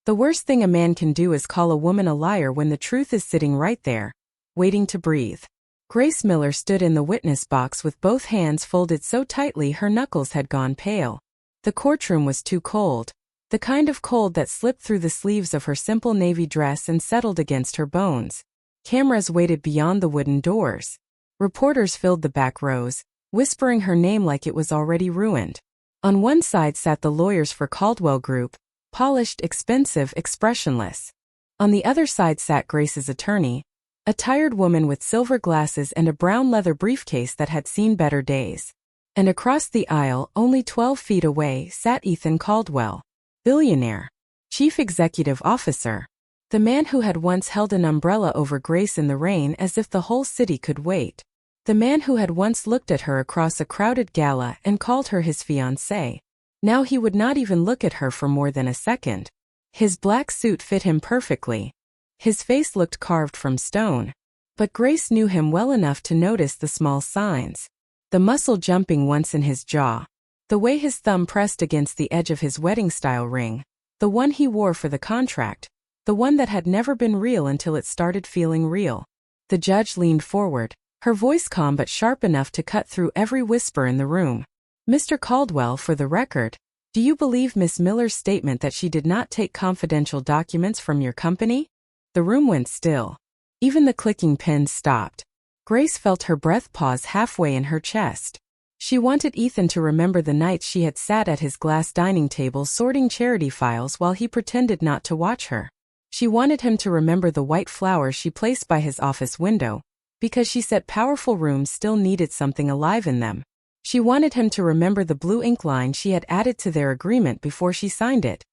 The worst thing a man can do is call a woman a liar when the truth is sitting right there, waiting to breathe. Grace Miller stood in the witness box with both hands folded so tightly her knuckles had gone pale. The courtroom was too cold, the kind of cold that slipped through the sleeves of her simple navy dress and settled against her bones. Cameras waited beyond the wooden doors. Reporters filled the back rows, whispering her name like it was already ruined. On one side sat the lawyers for Caldwell Group, polished, expensive, expressionless. On the other side sat Grace's attorney, a tired woman with silver glasses and a brown leather briefcase that had seen better days. And across the aisle, only 12 feet away, sat Ethan Caldwell, billionaire, chief executive officer, the man who had once held an umbrella over Grace in the rain as if the whole city could wait. The man who had once looked at her across a crowded gala and called her his fiancée. Now he would not even look at her for more than a second. His black suit fit him perfectly. His face looked carved from stone. But Grace knew him well enough to notice the small signs. The muscle jumping once in his jaw. The way his thumb pressed against the edge of his wedding-style ring. The one he wore for the contract. The one that had never been real until it started feeling real. The judge leaned forward, her voice calm but sharp enough to cut through every whisper in the room. Mr. Caldwell, for the record, do you believe Miss Miller's statement that she did not take confidential documents from your company? The room went still. Even the clicking pens stopped. Grace felt her breath pause halfway in her chest. She wanted Ethan to remember the nights she had sat at his glass dining table sorting charity files while he pretended not to watch her. She wanted him to remember the white flowers she placed by his office window, because she said powerful rooms still needed something alive in them. She wanted him to remember the blue ink line she had added to their agreement before she signed it.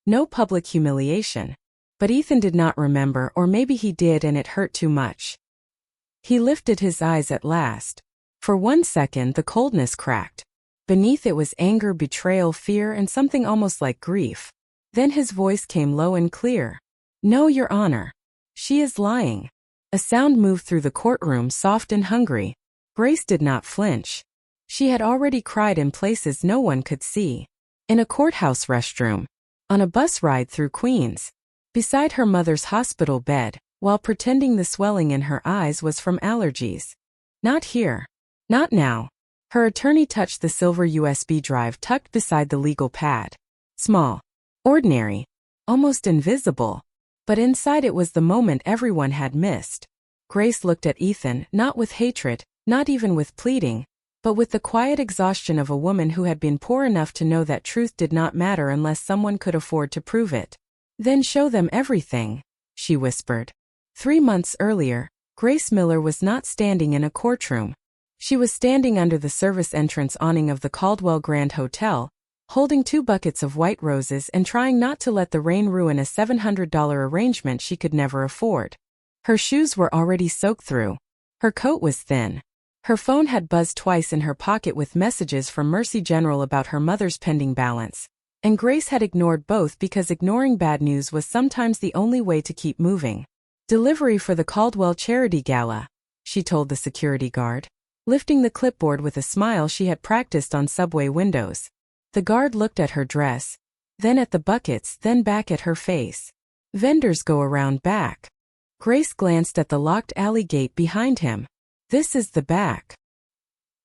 No public humiliation. But Ethan did not remember, or maybe he did and it hurt too much. He lifted his eyes at last. For 1 second the coldness cracked. Beneath it was anger, betrayal, fear, and something almost like grief. Then his voice came low and clear. No, Your Honor. She is lying. A sound moved through the courtroom, soft and hungry. Grace did not flinch. She had already cried in places no one could see. In a courthouse restroom. On a bus ride through Queens. Beside her mother's hospital bed, while pretending the swelling in her eyes was from allergies. Not here. Not now. Her attorney touched the silver USB drive tucked beside the legal pad. Small. Ordinary. Almost invisible. But inside it was the moment everyone had missed. Grace looked at Ethan, not with hatred, not even with pleading, but with the quiet exhaustion of a woman who had been poor enough to know that truth did not matter unless someone could afford to prove it. Then show them everything, she whispered. 3 months earlier, Grace Miller was not standing in a courtroom. She was standing under the service entrance awning of the Caldwell Grand Hotel, holding 2 buckets of white roses and trying not to let the rain ruin a $700 arrangement she could never afford. Her shoes were already soaked through. Her coat was thin. Her phone had buzzed twice in her pocket with messages from Mercy General about her mother's pending balance. And Grace had ignored both because ignoring bad news was sometimes the only way to keep moving. Delivery for the Caldwell Charity Gala, she told the security guard, lifting the clipboard with a smile she had practiced on subway windows. The guard looked at her dress, then at the buckets, then back at her face. Vendors go around back. Grace glanced at the locked alley gate behind him. This is the back.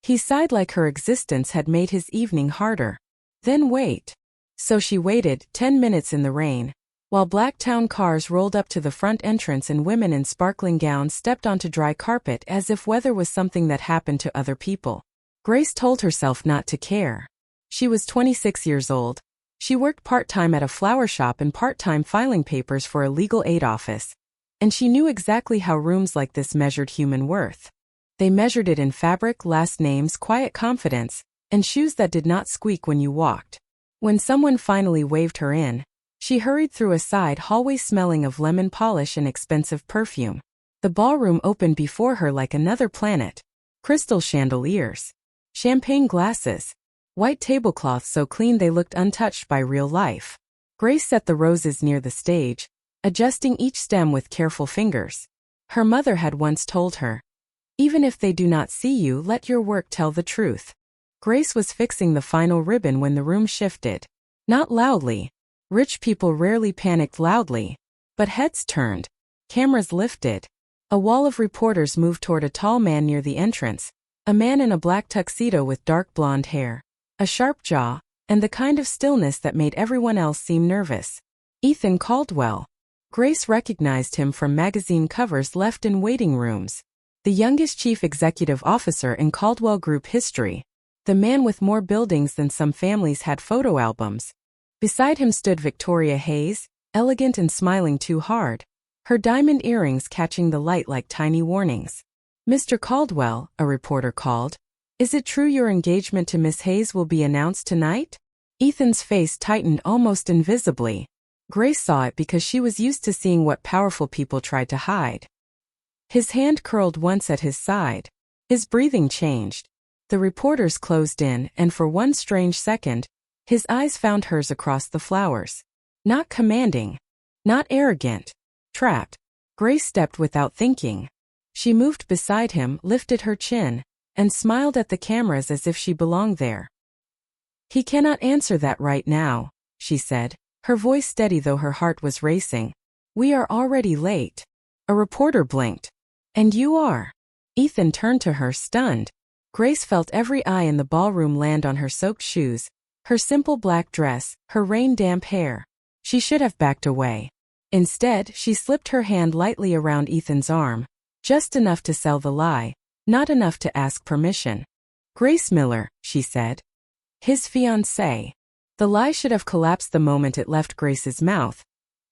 He sighed like her existence had made his evening harder. Then wait. So she waited 10 minutes in the rain, while black town cars rolled up to the front entrance and women in sparkling gowns stepped onto dry carpet as if weather was something that happened to other people. Grace told herself not to care. She was 26 years old. She worked part-time at a flower shop and part-time filing papers for a legal aid office. And she knew exactly how rooms like this measured human worth. They measured it in fabric, last names, quiet confidence, and shoes that did not squeak when you walked. When someone finally waved her in, she hurried through a side hallway smelling of lemon polish and expensive perfume. The ballroom opened before her like another planet. Crystal chandeliers. Champagne glasses. White tablecloths so clean they looked untouched by real life. Grace set the roses near the stage, adjusting each stem with careful fingers. Her mother had once told her, "Even if they do not see you, let your work tell the truth." Grace was fixing the final ribbon when the room shifted. Not loudly, Rich people rarely panicked loudly. But heads turned. Cameras lifted. A wall of reporters moved toward a tall man near the entrance, a man in a black tuxedo with dark blonde hair, a sharp jaw, and the kind of stillness that made everyone else seem nervous. Ethan Caldwell. Grace recognized him from magazine covers left in waiting rooms. The youngest chief executive officer in Caldwell Group history. The man with more buildings than some families had photo albums. Beside him stood Victoria Hayes, elegant and smiling too hard, her diamond earrings catching the light like tiny warnings. "Mr. Caldwell," a reporter called, "is it true your engagement to Miss Hayes will be announced tonight?" Ethan's face tightened almost invisibly. Grace saw it because she was used to seeing what powerful people tried to hide. His hand curled once at his side. His breathing changed. The reporters closed in, and for one strange second, his eyes found hers across the flowers. Not commanding. Not arrogant. Trapped. Grace stepped without thinking. She moved beside him, lifted her chin, and smiled at the cameras as if she belonged there. "He cannot answer that right now," she said, her voice steady though her heart was racing. "We are already late." A reporter blinked. "And you are?" Ethan turned to her, stunned. Grace felt every eye in the ballroom land on her soaked shoes, her simple black dress, her rain-damp hair. She should have backed away. Instead, she slipped her hand lightly around Ethan's arm, just enough to sell the lie, not enough to ask permission. "Grace Miller," she said. "His fiancée." The lie should have collapsed the moment it left Grace's mouth.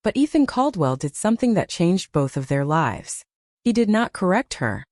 But Ethan Caldwell did something that changed both of their lives. He did not correct her.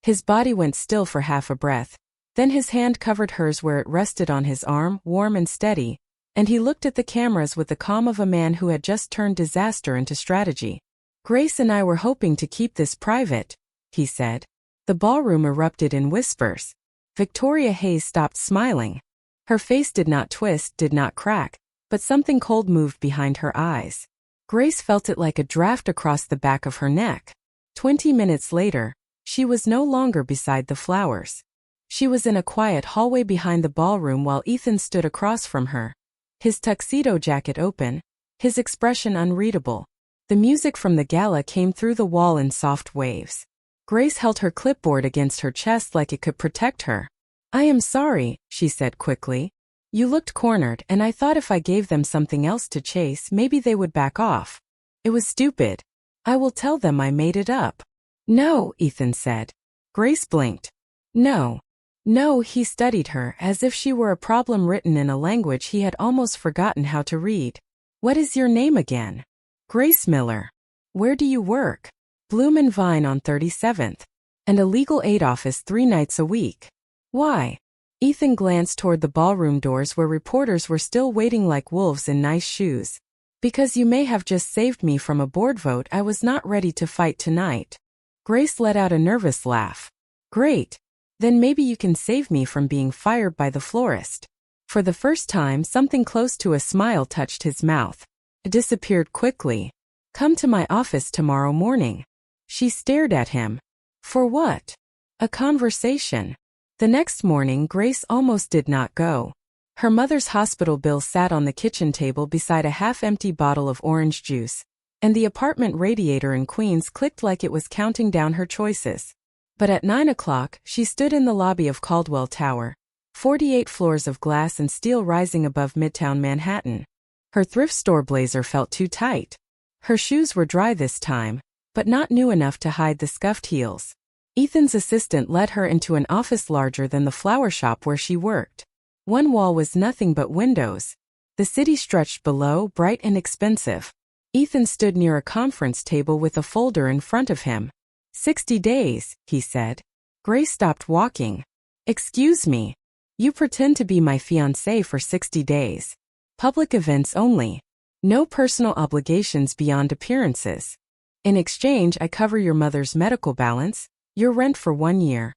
His body went still for half a breath. Then his hand covered hers where it rested on his arm, warm and steady, and he looked at the cameras with the calm of a man who had just turned disaster into strategy. "Grace and I were hoping to keep this private," he said. The ballroom erupted in whispers. Victoria Hayes stopped smiling. Her face did not twist, did not crack, but something cold moved behind her eyes. Grace felt it like a draft across the back of her neck. 20 minutes later, she was no longer beside the flowers. She was in a quiet hallway behind the ballroom while Ethan stood across from her. His tuxedo jacket open, his expression unreadable. The music from the gala came through the wall in soft waves. Grace held her clipboard against her chest like it could protect her. "I am sorry," she said quickly. "You looked cornered, and I thought if I gave them something else to chase, maybe they would back off. It was stupid. I will tell them I made it up." "No," Ethan said. Grace blinked. "No. No," he studied her as if she were a problem written in a language he had almost forgotten how to read. "What is your name again?" "Grace Miller." "Where do you work?" "Bloom and Vine on 37th. And a legal aid office 3 nights a week." "Why?" Ethan glanced toward the ballroom doors where reporters were still waiting like wolves in nice shoes. "Because you may have just saved me from a board vote I was not ready to fight tonight." Grace let out a nervous laugh. "Great. Then maybe you can save me from being fired by the florist." For the first time, something close to a smile touched his mouth. It disappeared quickly. "Come to my office tomorrow morning." She stared at him. "For what?" "A conversation." The next morning, Grace almost did not go. Her mother's hospital bill sat on the kitchen table beside a half-empty bottle of orange juice, and the apartment radiator in Queens clicked like it was counting down her choices. But at 9 o'clock, she stood in the lobby of Caldwell Tower, 48 floors of glass and steel rising above Midtown Manhattan. Her thrift store blazer felt too tight. Her shoes were dry this time, but not new enough to hide the scuffed heels. Ethan's assistant led her into an office larger than the flower shop where she worked. One wall was nothing but windows. The city stretched below, bright and expensive. Ethan stood near a conference table with a folder in front of him. 60 days, he said. Grace stopped walking. "Excuse me. You pretend to be my fiancé for 60 days. Public events only. No personal obligations beyond appearances. In exchange, I cover your mother's medical balance, your rent for 1 year,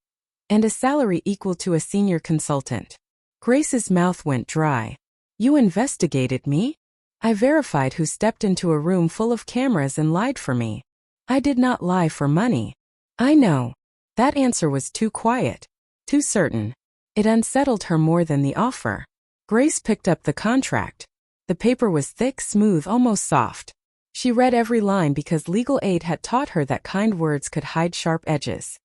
and a salary equal to a senior consultant." Grace's mouth went dry. "You investigated me? I verified who stepped into a room full of cameras and lied for me. I did not lie for money." "I know." That answer was too quiet, too certain. It unsettled her more than the offer. Grace picked up the contract. The paper was thick, smooth, almost soft. She read every line because legal aid had taught her that kind words could hide sharp edges.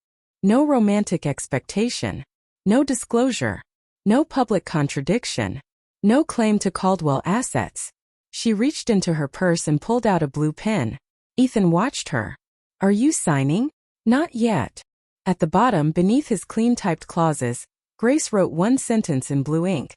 No romantic expectation. No disclosure. No public contradiction. No claim to Caldwell assets. She reached into her purse and pulled out a blue pen. Ethan watched her. "Are you signing?" "Not yet." At the bottom, beneath his clean-typed clauses, Grace wrote one sentence in blue ink.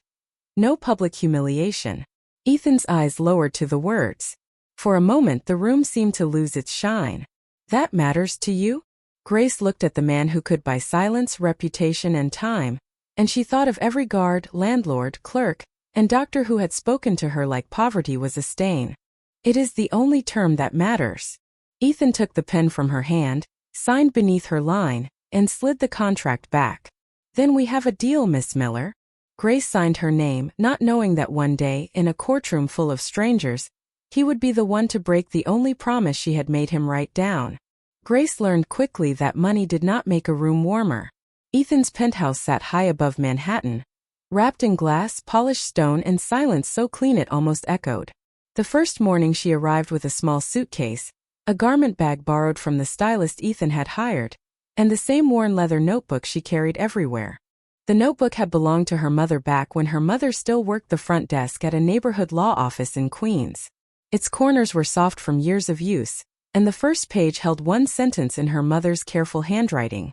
"No public humiliation." Ethan's eyes lowered to the words. For a moment the room seemed to lose its shine. "That matters to you?" Grace looked at the man who could buy silence, reputation, and time, and she thought of every guard, landlord, clerk, and doctor who had spoken to her like poverty was a stain. "It is the only term that matters." Ethan took the pen from her hand, signed beneath her line, and slid the contract back. "Then we have a deal, Miss Miller." Grace signed her name, not knowing that one day, in a courtroom full of strangers, he would be the one to break the only promise she had made him write down. Grace learned quickly that money did not make a room warmer. Ethan's penthouse sat high above Manhattan, wrapped in glass, polished stone, and silence so clean it almost echoed. The first morning she arrived with a small suitcase, a garment bag borrowed from the stylist Ethan had hired, and the same worn leather notebook she carried everywhere. The notebook had belonged to her mother back when her mother still worked the front desk at a neighborhood law office in Queens. Its corners were soft from years of use, and the first page held one sentence in her mother's careful handwriting.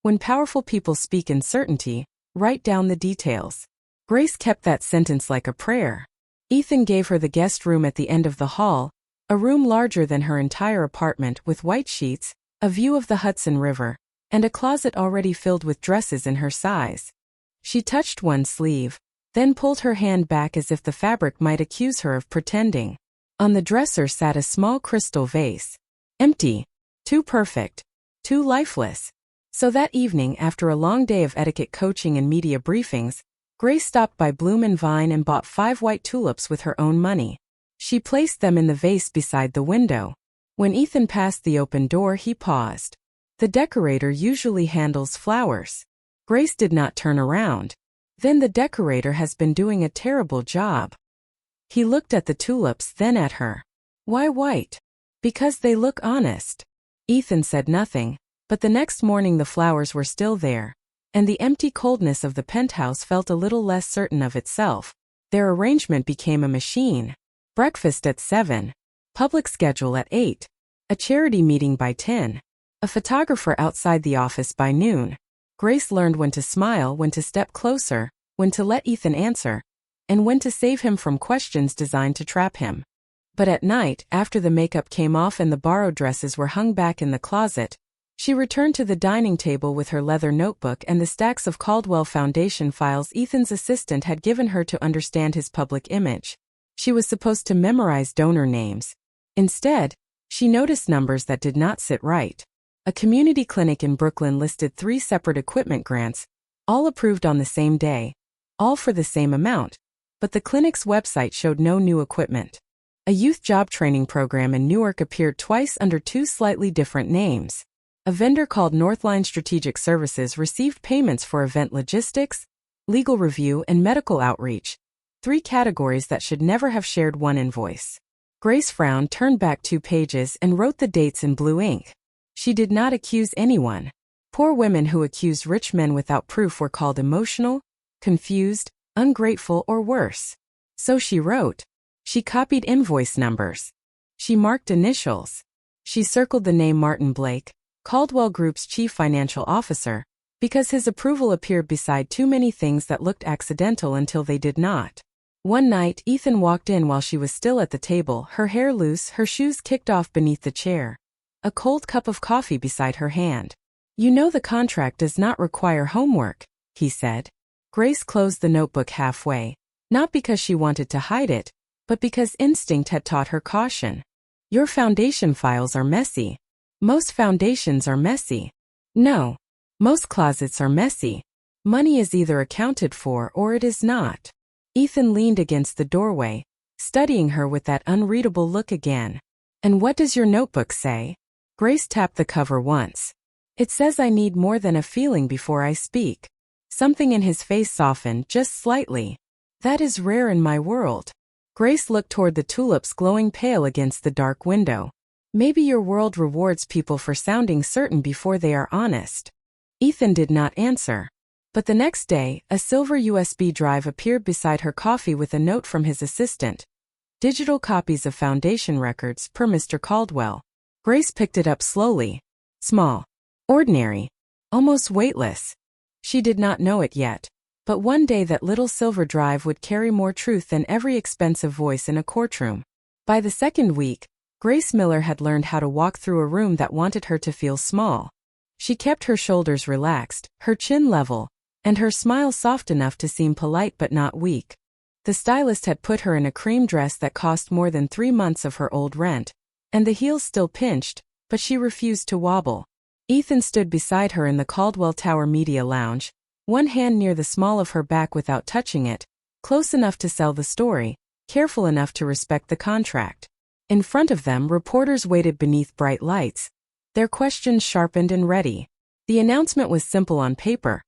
"When powerful people speak in certainty, write down the details." Grace kept that sentence like a prayer. Ethan gave her the guest room at the end of the hall, a room larger than her entire apartment with white sheets, a view of the Hudson River, and a closet already filled with dresses in her size. She touched one sleeve, then pulled her hand back as if the fabric might accuse her of pretending. On the dresser sat a small crystal vase. Empty. Too perfect. Too lifeless. So that evening, after a long day of etiquette coaching and media briefings, Grace stopped by Bloom and Vine and bought 5 white tulips with her own money. She placed them in the vase beside the window. When Ethan passed the open door, he paused. The decorator usually handles flowers. Grace did not turn around. "Then the decorator has been doing a terrible job." He looked at the tulips, then at her. "Why white?" "Because they look honest." Ethan said nothing, but the next morning the flowers were still there, and the empty coldness of the penthouse felt a little less certain of itself. Their arrangement became a machine. Breakfast at 7. Public schedule at 8. A charity meeting by 10. A photographer outside the office by noon. Grace learned when to smile, when to step closer, when to let Ethan answer, and when to save him from questions designed to trap him. But at night, after the makeup came off and the borrowed dresses were hung back in the closet, she returned to the dining table with her leather notebook and the stacks of Caldwell Foundation files Ethan's assistant had given her to understand his public image. She was supposed to memorize donor names. Instead, she noticed numbers that did not sit right. A community clinic in Brooklyn listed 3 separate equipment grants, all approved on the same day, all for the same amount, but the clinic's website showed no new equipment. A youth job training program in Newark appeared twice under 2 slightly different names. A vendor called Northline Strategic Services received payments for event logistics, legal review, and medical outreach, 3 categories that should never have shared one invoice. Grace frowned, turned back 2 pages, and wrote the dates in blue ink. She did not accuse anyone. Poor women who accused rich men without proof were called emotional, confused, ungrateful, or worse. So she wrote. She copied invoice numbers. She marked initials. She circled the name Martin Blake, Caldwell Group's chief financial officer, because his approval appeared beside too many things that looked accidental until they did not. One night, Ethan walked in while she was still at the table, her hair loose, her shoes kicked off beneath the chair. A cold cup of coffee beside her hand. "You know the contract does not require homework," he said. Grace closed the notebook halfway, not because she wanted to hide it, but because instinct had taught her caution. "Your foundation files are messy. Most foundations are messy." "No. Most closets are messy. Money is either accounted for or it is not." Ethan leaned against the doorway, studying her with that unreadable look again. "And what does your notebook say?" Grace tapped the cover once. "It says I need more than a feeling before I speak." Something in his face softened just slightly. "That is rare in my world." Grace looked toward the tulips glowing pale against the dark window. Maybe your world rewards people for sounding certain before they are honest. Ethan did not answer. But the next day, a silver USB drive appeared beside her coffee with a note from his assistant. Digital copies of foundation records per Mr. Caldwell. Grace picked it up slowly. Small. Ordinary. Almost weightless. She did not know it yet. But one day that little silver drive would carry more truth than every expensive voice in a courtroom. By the second week, Grace Miller had learned how to walk through a room that wanted her to feel small. She kept her shoulders relaxed, her chin level, and her smile soft enough to seem polite but not weak. The stylist had put her in a cream dress that cost more than 3 months of her old rent, and the heels still pinched, but she refused to wobble. Ethan stood beside her in the Caldwell Tower Media Lounge, one hand near the small of her back without touching it, close enough to sell the story, careful enough to respect the contract. In front of them, reporters waited beneath bright lights, their questions sharpened and ready. The announcement was simple on paper.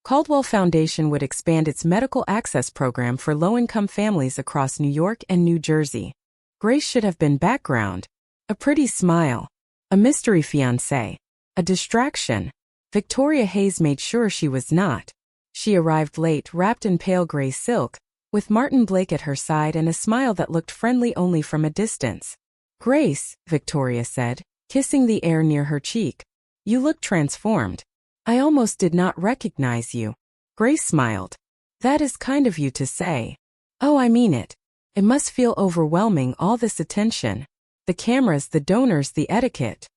Caldwell Foundation would expand its medical access program for low-income families across New York and New Jersey. Grace should have been background. A pretty smile. A mystery fiancé. A distraction. Victoria Hayes made sure she was not. She arrived late, wrapped in pale gray silk, with Martin Blake at her side and a smile that looked friendly only from a distance. "Grace," Victoria said, kissing the air near her cheek. "You look transformed. I almost did not recognize you." Grace smiled. "That is kind of you to say." "Oh, I mean it. It must feel overwhelming, all this attention. The cameras, the donors, the etiquette.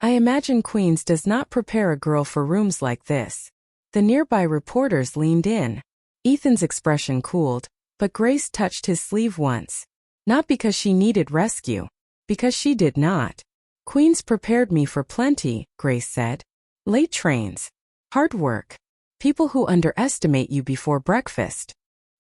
I imagine Queens does not prepare a girl for rooms like this." The nearby reporters leaned in. Ethan's expression cooled, but Grace touched his sleeve once. Not because she needed rescue. Because she did not. "Queens prepared me for plenty," Grace said. "Late trains. Hard work. People who underestimate you before breakfast."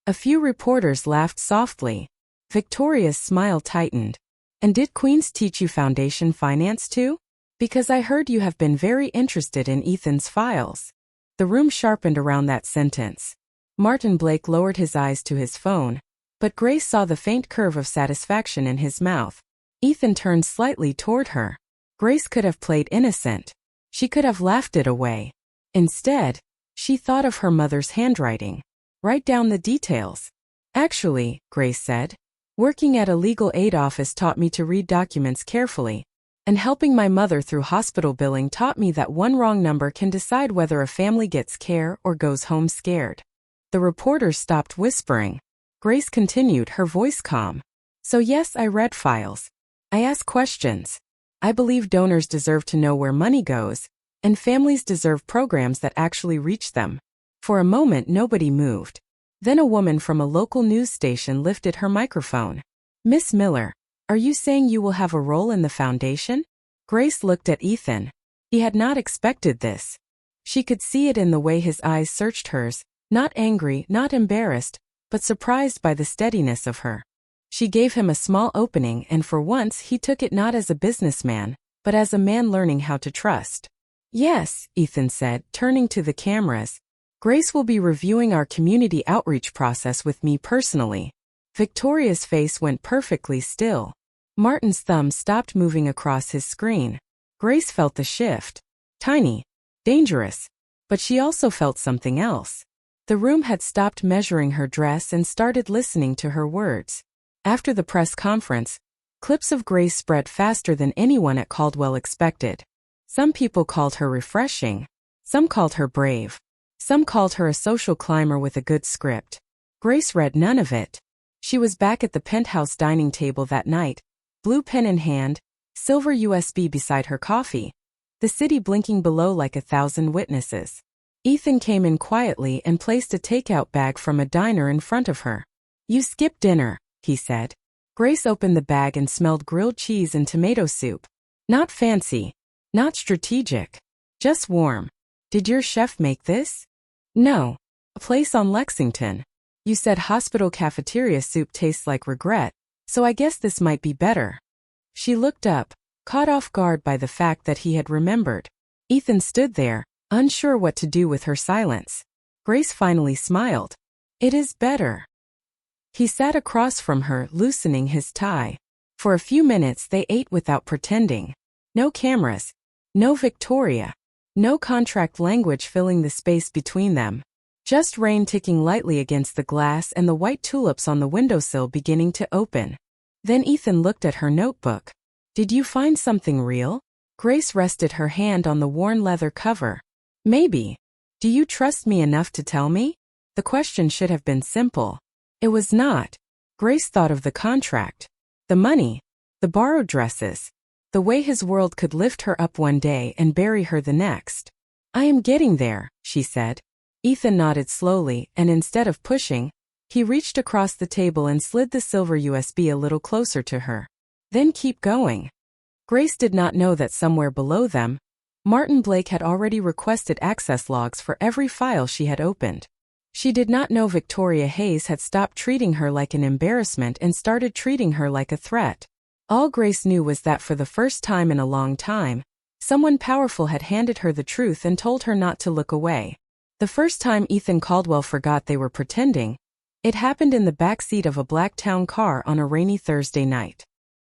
A few reporters laughed softly. Victoria's smile tightened. "And did Queens teach you foundation finance too? Because I heard you have been very interested in Ethan's files." The room sharpened around that sentence. Martin Blake lowered his eyes to his phone, but Grace saw the faint curve of satisfaction in his mouth. Ethan turned slightly toward her. Grace could have played innocent. She could have laughed it away. Instead, she thought of her mother's handwriting. "Write down the details." "Actually," Grace said, "working at a legal aid office taught me to read documents carefully. And helping my mother through hospital billing taught me that one wrong number can decide whether a family gets care or goes home scared." The reporters stopped whispering. Grace continued, her voice calm. "So yes, I read files. I ask questions. I believe donors deserve to know where money goes, and families deserve programs that actually reach them." For a moment, nobody moved. Then a woman from a local news station lifted her microphone. "Miss Miller, are you saying you will have a role in the foundation?" Grace looked at Ethan. He had not expected this. She could see it in the way his eyes searched hers, not angry, not embarrassed, but surprised by the steadiness of her. She gave him a small opening, and for once he took it not as a businessman, but as a man learning how to trust. "Yes," Ethan said, turning to the cameras. "Grace will be reviewing our community outreach process with me personally." Victoria's face went perfectly still. Martin's thumb stopped moving across his screen. Grace felt the shift. Tiny. Dangerous. But she also felt something else. The room had stopped measuring her dress and started listening to her words. After the press conference, clips of Grace spread faster than anyone at Caldwell expected. Some people called her refreshing. Some called her brave. Some called her a social climber with a good script. Grace read none of it. She was back at the penthouse dining table that night, blue pen in hand, silver USB beside her coffee, the city blinking below like 1,000 witnesses. Ethan came in quietly and placed a takeout bag from a diner in front of her. "You skipped dinner," he said. Grace opened the bag and smelled grilled cheese and tomato soup. Not fancy. Not strategic. Just warm. "Did your chef make this?" "No. A place on Lexington. You said hospital cafeteria soup tastes like regret, so I guess this might be better." She looked up, caught off guard by the fact that he had remembered. Ethan stood there, unsure what to do with her silence. Grace finally smiled. "It is better." He sat across from her, loosening his tie. For a few minutes they ate without pretending. No cameras. No Victoria. No contract language filling the space between them. Just rain ticking lightly against the glass and the white tulips on the windowsill beginning to open. Then Ethan looked at her notebook. Did you find something real? Grace rested her hand on the worn leather cover. Maybe. Do you trust me enough to tell me? The question should have been simple. It was not. Grace thought of the contract. The money. The borrowed dresses. The way his world could lift her up one day and bury her the next. I am getting there, she said. Ethan nodded slowly, and instead of pushing, he reached across the table and slid the silver USB a little closer to her. Then keep going. Grace did not know that somewhere below them, Martin Blake had already requested access logs for every file she had opened. She did not know Victoria Hayes had stopped treating her like an embarrassment and started treating her like a threat. All Grace knew was that for the first time in a long time, someone powerful had handed her the truth and told her not to look away. The first time Ethan Caldwell forgot they were pretending, it happened in the back seat of a black town car on a rainy Thursday night.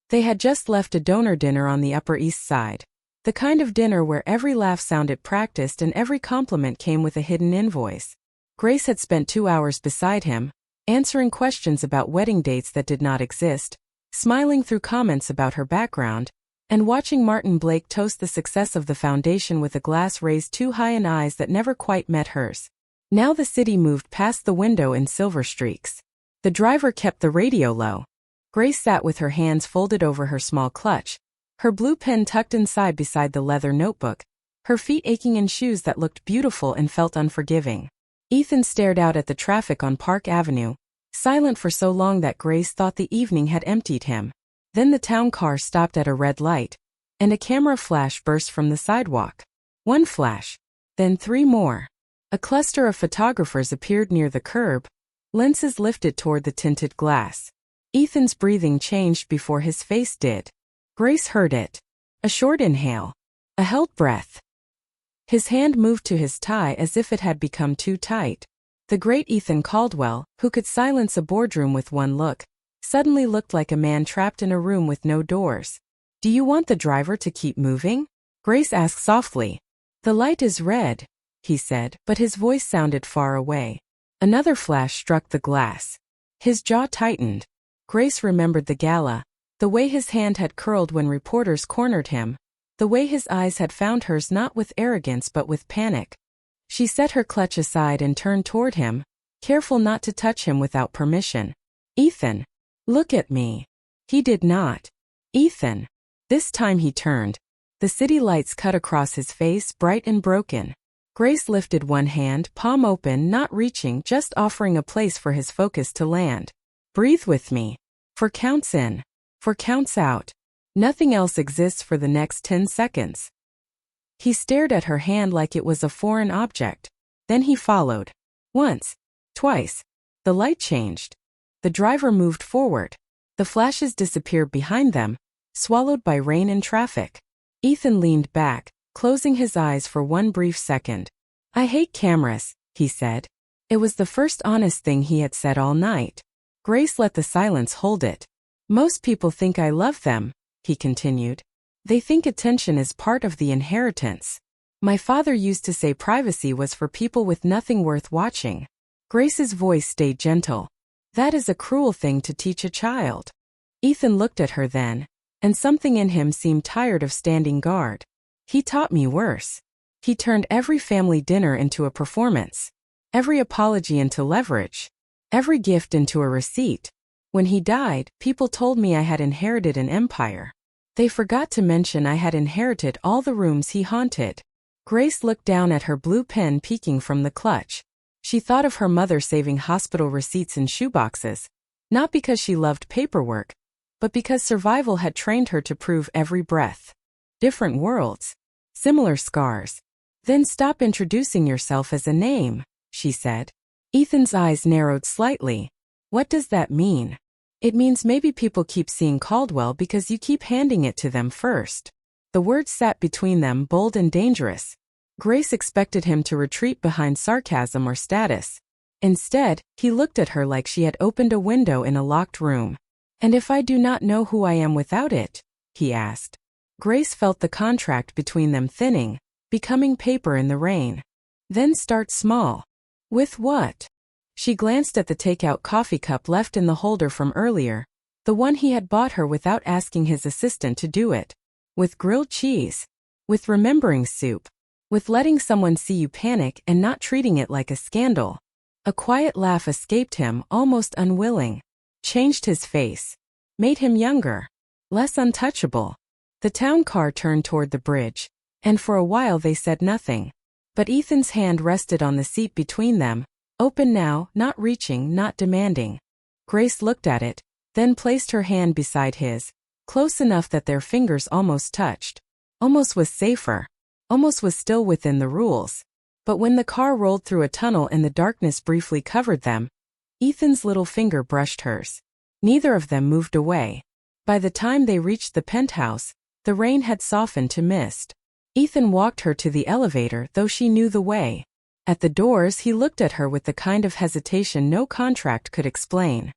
They had just left a donor dinner on the Upper East Side. The kind of dinner where every laugh sounded practiced and every compliment came with a hidden invoice. Grace had spent 2 hours beside him, answering questions about wedding dates that did not exist, smiling through comments about her background, and watching Martin Blake toast the success of the foundation with a glass raised too high in eyes that never quite met hers. Now the city moved past the window in silver streaks. The driver kept the radio low. Grace sat with her hands folded over her small clutch, her blue pen tucked inside beside the leather notebook, her feet aching in shoes that looked beautiful and felt unforgiving. Ethan stared out at the traffic on Park Avenue, silent for so long that Grace thought the evening had emptied him. Then the town car stopped at a red light, and a camera flash burst from the sidewalk. One flash. Then 3 more. A cluster of photographers appeared near the curb, lenses lifted toward the tinted glass. Ethan's breathing changed before his face did. Grace heard it. A short inhale. A held breath. His hand moved to his tie as if it had become too tight. The great Ethan Caldwell, who could silence a boardroom with one look, suddenly looked like a man trapped in a room with no doors. Do you want the driver to keep moving? Grace asked softly. The light is red, he said, but his voice sounded far away. Another flash struck the glass. His jaw tightened. Grace remembered the gala, the way his hand had curled when reporters cornered him, the way his eyes had found hers not with arrogance but with panic. She set her clutch aside and turned toward him, careful not to touch him without permission. Ethan. Look at me. He did not. Ethan. This time he turned. The city lights cut across his face, bright and broken. Grace lifted one hand, palm open, not reaching, just offering a place for his focus to land. Breathe with me. 4 counts in. 4 counts out. Nothing else exists for the next 10 seconds. He stared at her hand like it was a foreign object. Then he followed. Once. Twice. The light changed. The driver moved forward. The flashes disappeared behind them, swallowed by rain and traffic. Ethan leaned back, closing his eyes for one brief second. I hate cameras, he said. It was the first honest thing he had said all night. Grace let the silence hold it. Most people think I love them, he continued. They think attention is part of the inheritance. My father used to say privacy was for people with nothing worth watching. Grace's voice stayed gentle. That is a cruel thing to teach a child. Ethan looked at her then, and something in him seemed tired of standing guard. He taught me worse. He turned every family dinner into a performance, every apology into leverage, every gift into a receipt. When he died, people told me I had inherited an empire. They forgot to mention I had inherited all the rooms he haunted. Grace looked down at her blue pen peeking from the clutch. She thought of her mother saving hospital receipts in shoeboxes, not because she loved paperwork, but because survival had trained her to prove every breath. Different worlds. Similar scars. Then stop introducing yourself as a name, she said. Ethan's eyes narrowed slightly. What does that mean? It means maybe people keep seeing Caldwell because you keep handing it to them first. The words sat between them, bold and dangerous. Grace expected him to retreat behind sarcasm or status. Instead, he looked at her like she had opened a window in a locked room. "And if I do not know who I am without it?" he asked. Grace felt the contract between them thinning, becoming paper in the rain. "Then start small." "With what?" She glanced at the takeout coffee cup left in the holder from earlier, the one he had bought her without asking his assistant to do it. "With grilled cheese. With remembering soup. With letting someone see you panic and not treating it like a scandal." A quiet laugh escaped him, almost unwilling. Changed his face. Made him younger. Less untouchable. The town car turned toward the bridge, and for a while they said nothing. But Ethan's hand rested on the seat between them, open now, not reaching, not demanding. Grace looked at it, then placed her hand beside his, close enough that their fingers almost touched. Almost was safer. Almost was still within the rules. But when the car rolled through a tunnel and the darkness briefly covered them, Ethan's little finger brushed hers. Neither of them moved away. By the time they reached the penthouse, the rain had softened to mist. Ethan walked her to the elevator, though she knew the way. At the doors, he looked at her with the kind of hesitation no contract could explain.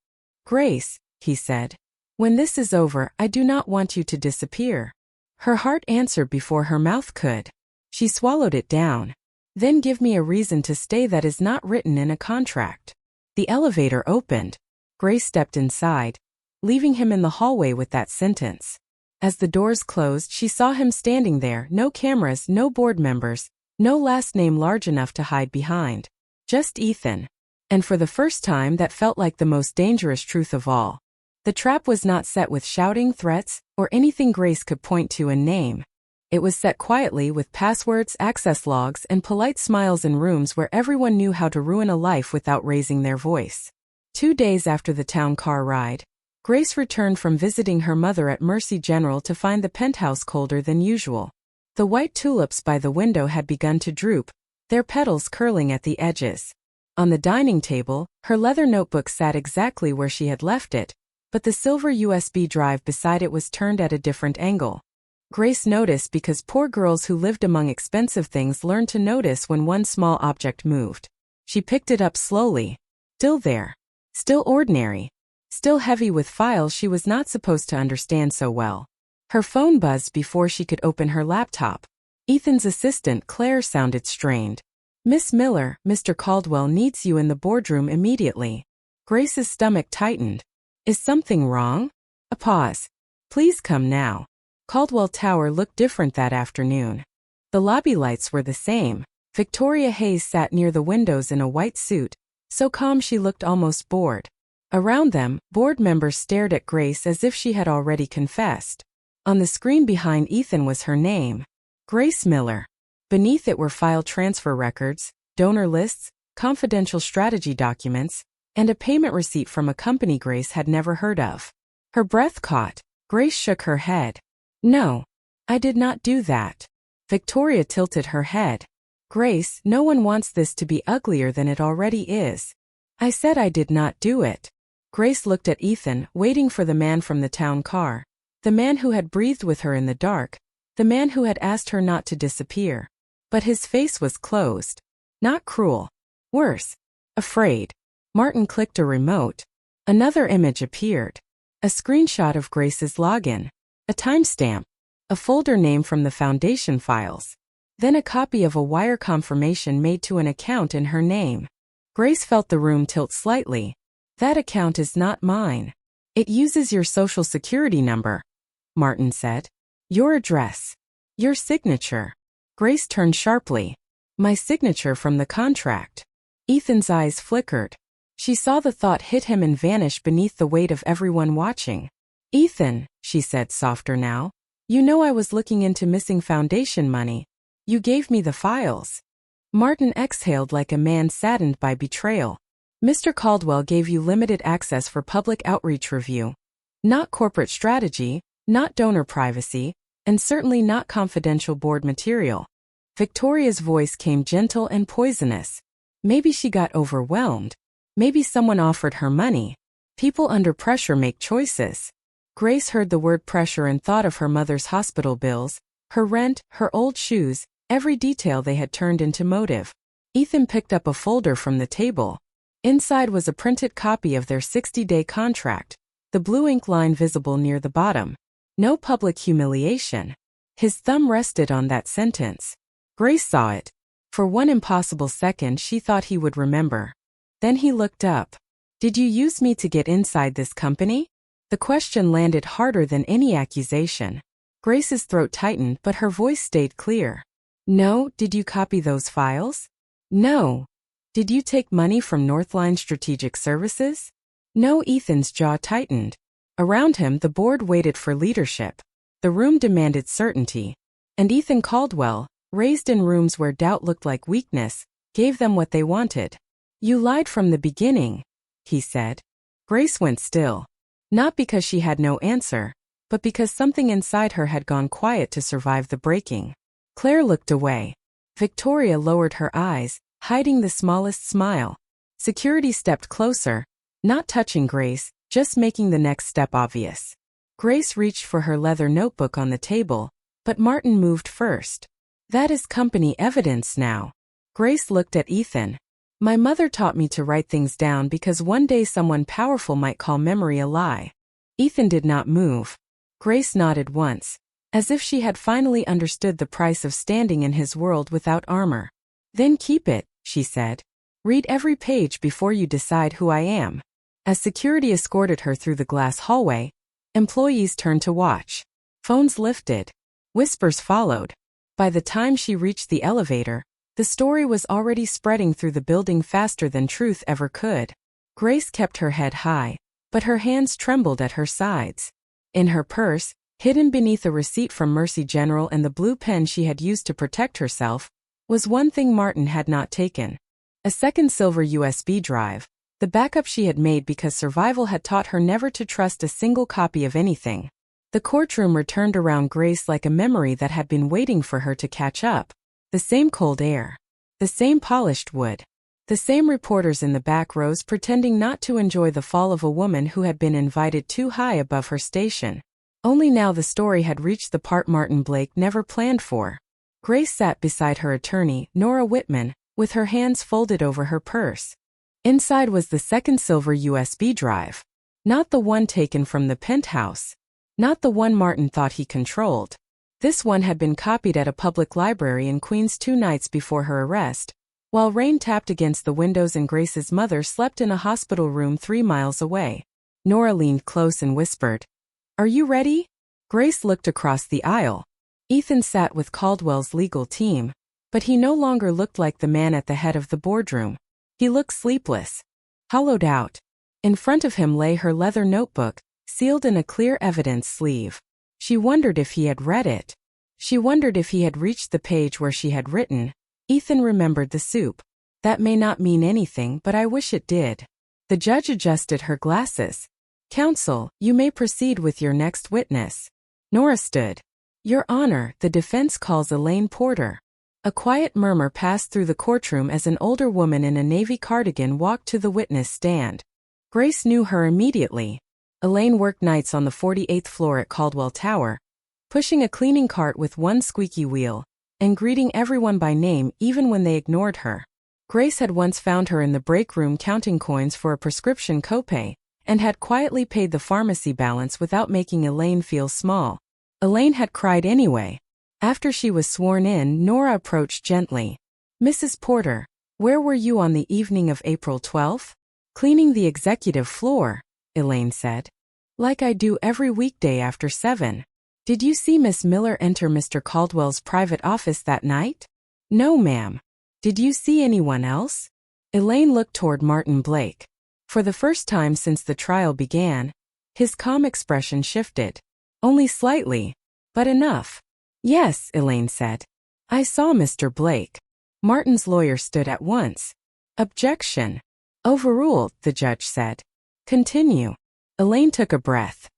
"Grace," he said, "when this is over, I do not want you to disappear." Her heart answered before her mouth could. She swallowed it down. "Then give me a reason to stay that is not written in a contract." The elevator opened. Grace stepped inside, leaving him in the hallway with that sentence. As the doors closed, she saw him standing there, no cameras, no board members, no last name large enough to hide behind. Just Ethan. And for the first time that felt like the most dangerous truth of all. The trap was not set with shouting, threats, or anything Grace could point to and name. It was set quietly with passwords, access logs, and polite smiles in rooms where everyone knew how to ruin a life without raising their voice. 2 days after the town car ride, Grace returned from visiting her mother at Mercy General to find the penthouse colder than usual. The white tulips by the window had begun to droop, their petals curling at the edges. On the dining table, her leather notebook sat exactly where she had left it, but the silver USB drive beside it was turned at a different angle. Grace noticed because poor girls who lived among expensive things learned to notice when one small object moved. She picked it up slowly. Still there. Still ordinary. Still heavy with files she was not supposed to understand so well. Her phone buzzed before she could open her laptop. Ethan's assistant, Claire, sounded strained. "Miss Miller, Mr. Caldwell needs you in the boardroom immediately." Grace's stomach tightened. "Is something wrong?" A pause. "Please come now." Caldwell Tower looked different that afternoon. The lobby lights were the same. Victoria Hayes sat near the windows in a white suit, so calm she looked almost bored. Around them, board members stared at Grace as if she had already confessed. On the screen behind Ethan was her name. Grace Miller. Beneath it were file transfer records, donor lists, confidential strategy documents, and a payment receipt from a company Grace had never heard of. Her breath caught. Grace shook her head. "No. I did not do that." Victoria tilted her head. "Grace, no one wants this to be uglier than it already is." "I said I did not do it." Grace looked at Ethan, waiting for the man from the town car. The man who had breathed with her in the dark. The man who had asked her not to disappear. But his face was closed. Not cruel. Worse. Afraid. Martin clicked a remote. Another image appeared. A screenshot of Grace's login. A timestamp. A folder name from the foundation files. Then a copy of a wire confirmation made to an account in her name. Grace felt the room tilt slightly. "That account is not mine. It uses your social security number," Martin said. "Your address. Your signature." Grace turned sharply. "My signature from the contract." Ethan's eyes flickered. She saw the thought hit him and vanish beneath the weight of everyone watching. "Ethan," she said softer now, "you know I was looking into missing foundation money. You gave me the files." Martin exhaled like a man saddened by betrayal. "Mr. Caldwell gave you limited access for public outreach review. Not corporate strategy, not donor privacy, and certainly not confidential board material." Victoria's voice came gentle and poisonous. Maybe she got overwhelmed. Maybe someone offered her money. People under pressure make choices. Grace heard the word pressure and thought of her mother's hospital bills, her rent, her old shoes, every detail they had turned into motive. Ethan picked up a folder from the table. Inside was a printed copy of their 60-day contract, the blue ink line visible near the bottom. No public humiliation. His thumb rested on that sentence. Grace saw it. For one impossible second she thought he would remember. Then he looked up. Did you use me to get inside this company? The question landed harder than any accusation. Grace's throat tightened but her voice stayed clear. No, did you copy those files? No. Did you take money from Northline Strategic Services? No. Ethan's jaw tightened. Around him the board waited for leadership. The room demanded certainty. And Ethan Caldwell, raised in rooms where doubt looked like weakness, gave them what they wanted. You lied from the beginning, he said. Grace went still. Not because she had no answer, but because something inside her had gone quiet to survive the breaking. Claire looked away. Victoria lowered her eyes, hiding the smallest smile. Security stepped closer, not touching Grace, just making the next step obvious. Grace reached for her leather notebook on the table, but Martin moved first. That is company evidence now. Grace looked at Ethan. My mother taught me to write things down because one day someone powerful might call memory a lie. Ethan did not move. Grace nodded once, as if she had finally understood the price of standing in his world without armor. Then keep it, she said. Read every page before you decide who I am. As security escorted her through the glass hallway, employees turned to watch. Phones lifted. Whispers followed. By the time she reached the elevator, the story was already spreading through the building faster than truth ever could. Grace kept her head high, but her hands trembled at her sides. In her purse, hidden beneath a receipt from Mercy General and the blue pen she had used to protect herself, was one thing Martin had not taken. A second silver USB drive, the backup she had made because survival had taught her never to trust a single copy of anything. The courtroom returned around Grace like a memory that had been waiting for her to catch up. The same cold air. The same polished wood. The same reporters in the back rows pretending not to enjoy the fall of a woman who had been invited too high above her station. Only now the story had reached the part Martin Blake never planned for. Grace sat beside her attorney, Nora Whitman, with her hands folded over her purse. Inside was the second silver USB drive. Not the one taken from the penthouse. Not the one Martin thought he controlled. This one had been copied at a public library in Queens 2 nights before her arrest, while rain tapped against the windows and Grace's mother slept in a hospital room 3 miles away. Nora leaned close and whispered, "Are you ready?" Grace looked across the aisle. Ethan sat with Caldwell's legal team, but he no longer looked like the man at the head of the boardroom. He looked sleepless, hollowed out. In front of him lay her leather notebook, sealed in a clear evidence sleeve. She wondered if he had read it. She wondered if he had reached the page where she had written, Ethan remembered the soup. That may not mean anything, but I wish it did. The judge adjusted her glasses. Counsel, you may proceed with your next witness. Nora stood. Your Honor, the defense calls Elaine Porter. A quiet murmur passed through the courtroom as an older woman in a navy cardigan walked to the witness stand. Grace knew her immediately. Elaine worked nights on the 48th floor at Caldwell Tower, pushing a cleaning cart with one squeaky wheel, and greeting everyone by name even when they ignored her. Grace had once found her in the break room counting coins for a prescription copay, and had quietly paid the pharmacy balance without making Elaine feel small. Elaine had cried anyway. After she was sworn in, Nora approached gently. Mrs. Porter, where were you on the evening of April 12th? Cleaning the executive floor, Elaine said. Like I do every weekday after 7. Did you see Miss Miller enter Mr. Caldwell's private office that night? No, ma'am. Did you see anyone else? Elaine looked toward Martin Blake. For the first time since the trial began, his calm expression shifted. Only slightly, but enough. Yes, Elaine said. I saw Mr. Blake. Martin's lawyer stood at once. Objection. Overruled, the judge said. Continue. Elaine took a breath.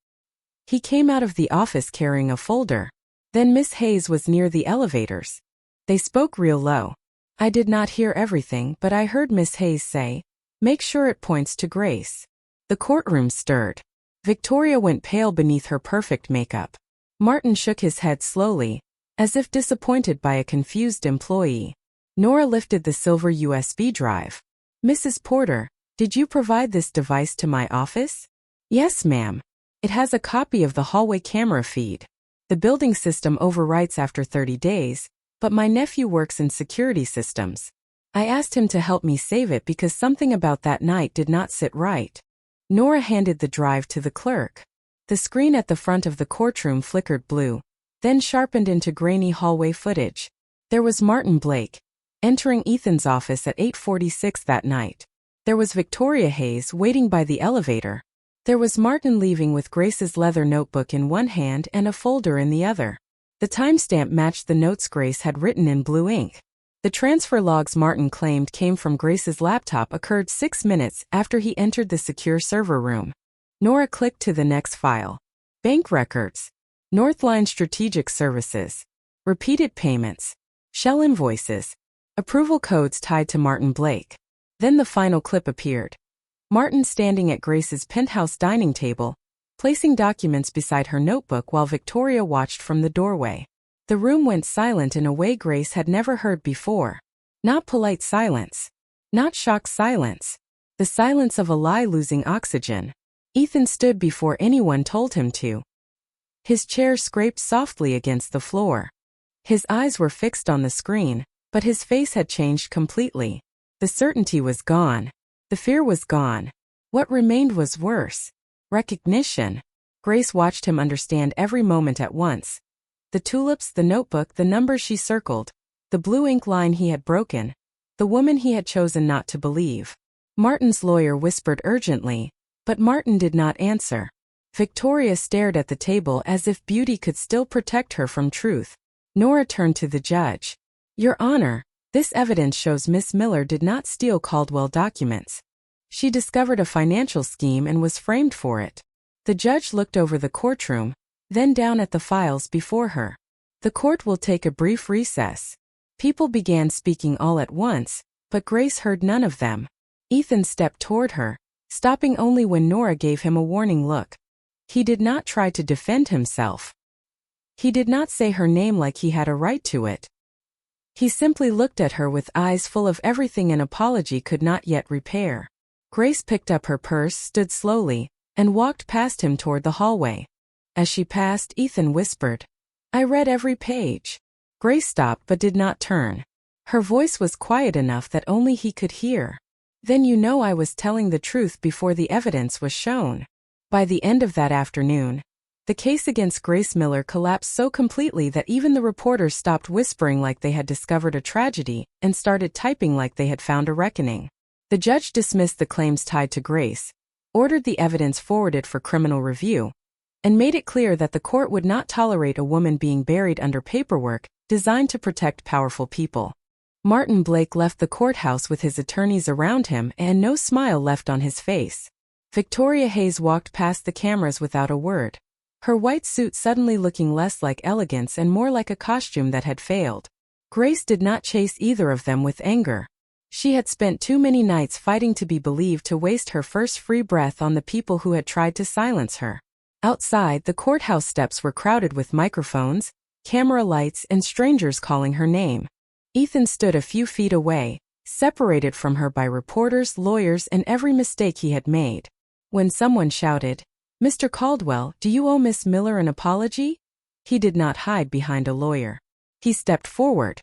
He came out of the office carrying a folder. Then Miss Hayes was near the elevators. They spoke real low. I did not hear everything, but I heard Miss Hayes say, make sure it points to Grace. The courtroom stirred. Victoria went pale beneath her perfect makeup. Martin shook his head slowly, as if disappointed by a confused employee. Nora lifted the silver USB drive. Mrs. Porter, "Did you provide this device to my office?" "Yes, ma'am. It has a copy of the hallway camera feed. The building system overwrites after 30 days, but my nephew works in security systems. I asked him to help me save it because something about that night did not sit right." Nora handed the drive to the clerk. The screen at the front of the courtroom flickered blue, then sharpened into grainy hallway footage. There was Martin Blake, entering Ethan's office at 8:46 that night. There was Victoria Hayes waiting by the elevator. There was Martin leaving with Grace's leather notebook in one hand and a folder in the other. The timestamp matched the notes Grace had written in blue ink. The transfer logs Martin claimed came from Grace's laptop occurred 6 minutes after he entered the secure server room. Nora clicked to the next file. Bank records. Northline Strategic Services. Repeated payments. Shell invoices. Approval codes tied to Martin Blake. Then the final clip appeared. Martin standing at Grace's penthouse dining table, placing documents beside her notebook while Victoria watched from the doorway. The room went silent in a way Grace had never heard before. Not polite silence. Not shocked silence. The silence of a lie losing oxygen. Ethan stood before anyone told him to. His chair scraped softly against the floor. His eyes were fixed on the screen, but his face had changed completely. The certainty was gone. The fear was gone. What remained was worse. Recognition. Grace watched him understand every moment at once. The tulips, the notebook, the numbers she circled, the blue ink line he had broken, the woman he had chosen not to believe. Martin's lawyer whispered urgently, but Martin did not answer. Victoria stared at the table as if beauty could still protect her from truth. Nora turned to the judge. "Your Honor, this evidence shows Miss Miller did not steal Caldwell documents. She discovered a financial scheme and was framed for it." The judge looked over the courtroom, then down at the files before her. "The court will take a brief recess." People began speaking all at once, but Grace heard none of them. Ethan stepped toward her, stopping only when Nora gave him a warning look. He did not try to defend himself. He did not say her name like he had a right to it. He simply looked at her with eyes full of everything an apology could not yet repair. Grace picked up her purse, stood slowly, and walked past him toward the hallway. As she passed, Ethan whispered, "I read every page." Grace stopped but did not turn. Her voice was quiet enough that only he could hear. "Then you know I was telling the truth before the evidence was shown." By the end of that afternoon, the case against Grace Miller collapsed so completely that even the reporters stopped whispering like they had discovered a tragedy and started typing like they had found a reckoning. The judge dismissed the claims tied to Grace, ordered the evidence forwarded for criminal review, and made it clear that the court would not tolerate a woman being buried under paperwork designed to protect powerful people. Martin Blake left the courthouse with his attorneys around him and no smile left on his face. Victoria Hayes walked past the cameras without a word, her white suit suddenly looking less like elegance and more like a costume that had failed. Grace did not chase either of them with anger. She had spent too many nights fighting to be believed to waste her first free breath on the people who had tried to silence her. Outside, the courthouse steps were crowded with microphones, camera lights, and strangers calling her name. Ethan stood a few feet away, separated from her by reporters, lawyers, and every mistake he had made. When someone shouted, "Mr. Caldwell, do you owe Miss Miller an apology?" he did not hide behind a lawyer. He stepped forward.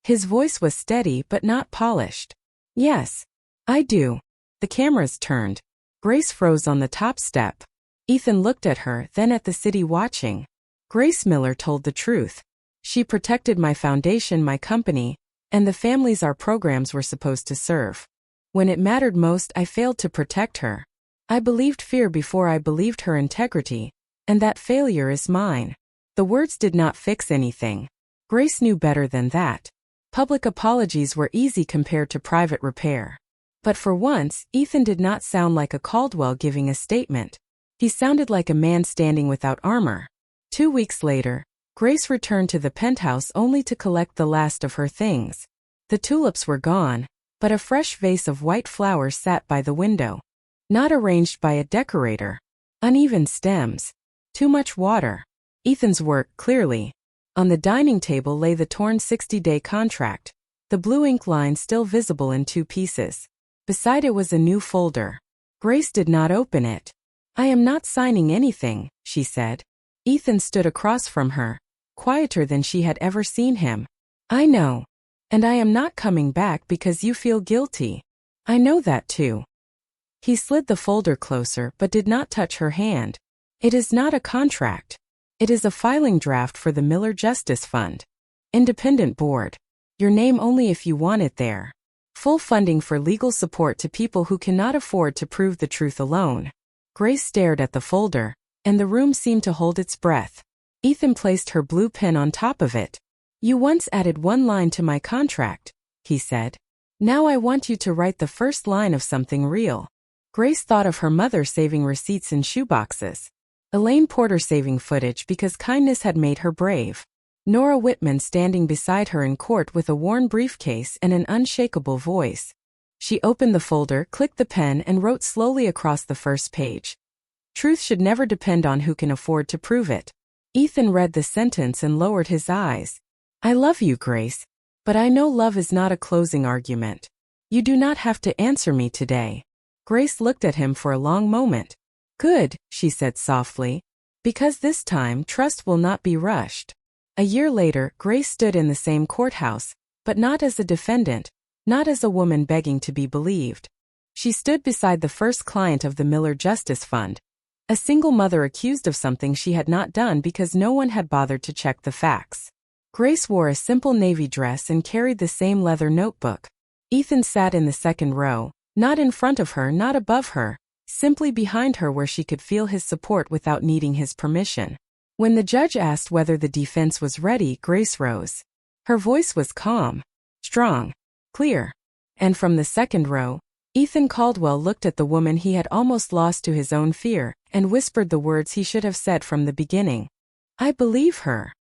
His voice was steady but not polished. "Yes, I do." The cameras turned. Grace froze on the top step. Ethan looked at her, then at the city watching. Grace Miller told the truth. She protected my foundation, my company, and the families our programs were supposed to serve. When it mattered most, I failed to protect her. I believed fear before I believed her integrity, and that failure is mine. The words did not fix anything. Grace knew better than that. Public apologies were easy compared to private repair. But for once, Ethan did not sound like a Caldwell giving a statement. He sounded like a man standing without armor. 2 weeks later, Grace returned to the penthouse only to collect the last of her things. The tulips were gone, but a fresh vase of white flowers sat by the window. Not arranged by a decorator. Uneven stems. Too much water. Ethan's work, clearly. On the dining table lay the torn 60-day contract, the blue ink line still visible in 2 pieces. Beside it was a new folder. Grace did not open it. "I am not signing anything," she said. Ethan stood across from her, quieter than she had ever seen him. "I know. And I am not coming back because you feel guilty. I know that too." He slid the folder closer but did not touch her hand. "It is not a contract. It is a filing draft for the Miller Justice Fund. Independent board. Your name only if you want it there. Full funding for legal support to people who cannot afford to prove the truth alone." Grace stared at the folder, and the room seemed to hold its breath. Ethan placed her blue pen on top of it. "You once added one line to my contract," he said. "Now I want you to write the first line of something real." Grace thought of her mother saving receipts in shoeboxes. Elaine Porter saving footage because kindness had made her brave. Nora Whitman standing beside her in court with a worn briefcase and an unshakable voice. She opened the folder, clicked the pen, and wrote slowly across the first page. "Truth should never depend on who can afford to prove it." Ethan read the sentence and lowered his eyes. "I love you, Grace. But I know love is not a closing argument. You do not have to answer me today." Grace looked at him for a long moment. "Good," she said softly. "Because this time trust will not be rushed." A year later, Grace stood in the same courthouse, but not as a defendant, not as a woman begging to be believed. She stood beside the first client of the Miller Justice Fund, a single mother accused of something she had not done because no one had bothered to check the facts. Grace wore a simple navy dress and carried the same leather notebook. Ethan sat in the second row, not in front of her, not above her, simply behind her where she could feel his support without needing his permission. When the judge asked whether the defense was ready, Grace rose. Her voice was calm, strong, clear. And from the second row, Ethan Caldwell looked at the woman he had almost lost to his own fear, and whispered the words he should have said from the beginning. "I believe her."